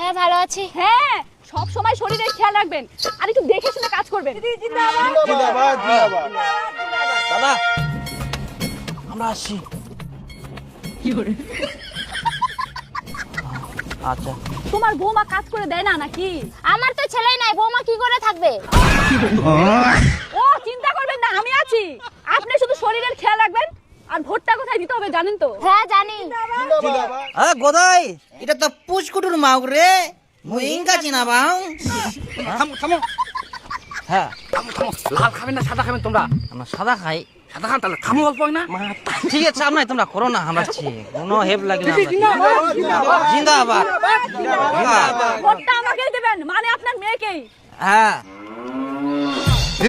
হ্যাঁ ভালো আছি। হ্যাঁ, সব সময় শরীরের খেয়াল রাখবেন আর একটু দেখে শুনে কাজ করবেন। দাদা আমরা আসছি। আচ্ছা তোমার বৌমা কাজ করে দেয় না নাকি? আমার তো ছেলেই নাই, বৌমা কি করে থাকবে? ও চিন্তা করবেন না, আমি আছি। আপনি শুধু শরীরের খেয়াল রাখবেন। আর ভোটটা কোথায় দিতে হবে জানেন তো? হ্যাঁ জানি। গোদাই এটা তো পুচকুটুর মাউক রে, মুই ইনকা চিনা বাং। থামো হ্যাঁ লাল খাবেন না সাদা খাবেন তোমরা? আমরা সাদা খাই। সাদা খান তাহলে থামো অল্প না। ঠিক আছে আপনার তোমরা করো না, আমরা কোনো হেল্প লাগে না। জিন্দাবাদ। ভোটটা আমাকেই দেবেন, মানে আপনার মেয়েকেই। হ্যাঁ